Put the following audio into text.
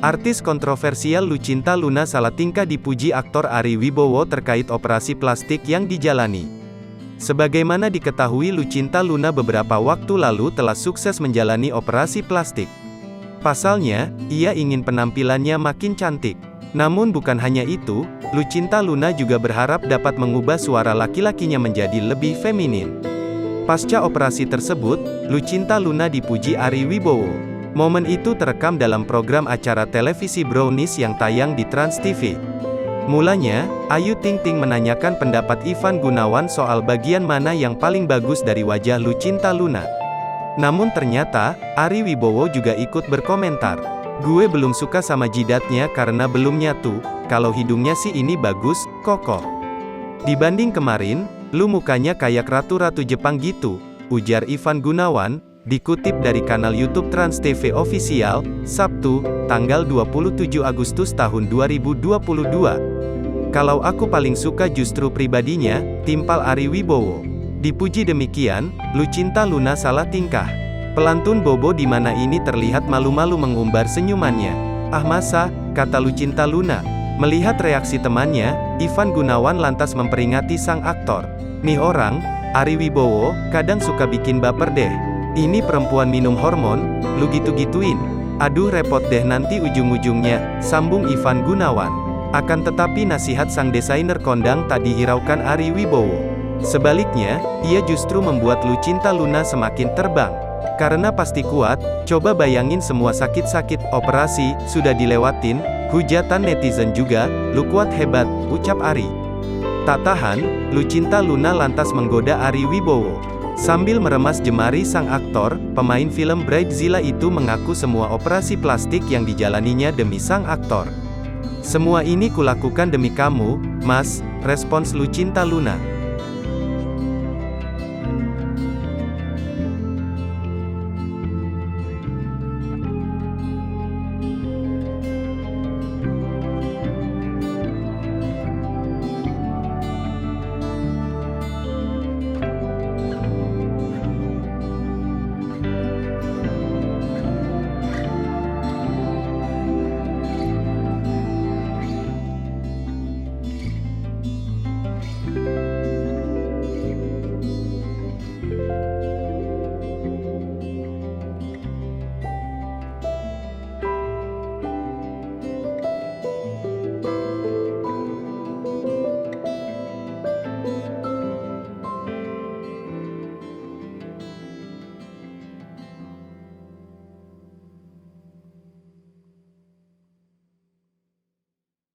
Artis kontroversial Lucinta Luna Salatingka dipuji aktor Ari Wibowo terkait operasi plastik yang dijalani. Sebagaimana diketahui, Lucinta Luna beberapa waktu lalu telah sukses menjalani operasi plastik. Pasalnya, ia ingin penampilannya makin cantik. Namun bukan hanya itu, Lucinta Luna juga berharap dapat mengubah suara laki-lakinya menjadi lebih feminin. Pasca operasi tersebut, Lucinta Luna dipuji Ari Wibowo. Momen itu terekam dalam program acara televisi Brownies yang tayang di Trans TV. Mulanya, Ayu Ting Ting menanyakan pendapat Ivan Gunawan soal bagian mana yang paling bagus dari wajah Lucinta Luna. Namun ternyata, Ari Wibowo juga ikut berkomentar. "Gue belum suka sama jidatnya karena belum nyatu, kalau hidungnya sih ini bagus, kokoh. Dibanding kemarin, lu mukanya kayak ratu-ratu Jepang gitu," ujar Ivan Gunawan, dikutip dari kanal YouTube Trans TV Official, Sabtu, tanggal 27 Agustus tahun 2022. "Kalau aku paling suka justru pribadinya," timpal Ari Wibowo. Dipuji demikian, Lucinta Luna Salatingka. Pelantun Bobo di mana ini terlihat malu-malu mengumbar senyumannya. "Ah masa," kata Lucinta Luna. Melihat reaksi temannya, Ivan Gunawan lantas memperingati sang aktor. "Nih orang, Ari Wibowo, kadang suka bikin baper deh. Ini perempuan minum hormon, lu gitu-gituin. Aduh repot deh nanti ujung-ujungnya," sambung Ivan Gunawan. Akan tetapi nasihat sang desainer kondang tak dihiraukan Ari Wibowo. Sebaliknya, ia justru membuat Lucinta Luna semakin terbang. "Karena pasti kuat, coba bayangin semua sakit-sakit, operasi, sudah dilewatin," hujatan netizen juga, "Lu kuat hebat," ucap Ari. Tak tahan, Lucinta Luna lantas menggoda Ari Wibowo. Sambil meremas jemari sang aktor, pemain film Bridezilla itu mengaku semua operasi plastik yang dijalaninya demi sang aktor. "Semua ini kulakukan demi kamu, Mas," respons Lucinta Luna.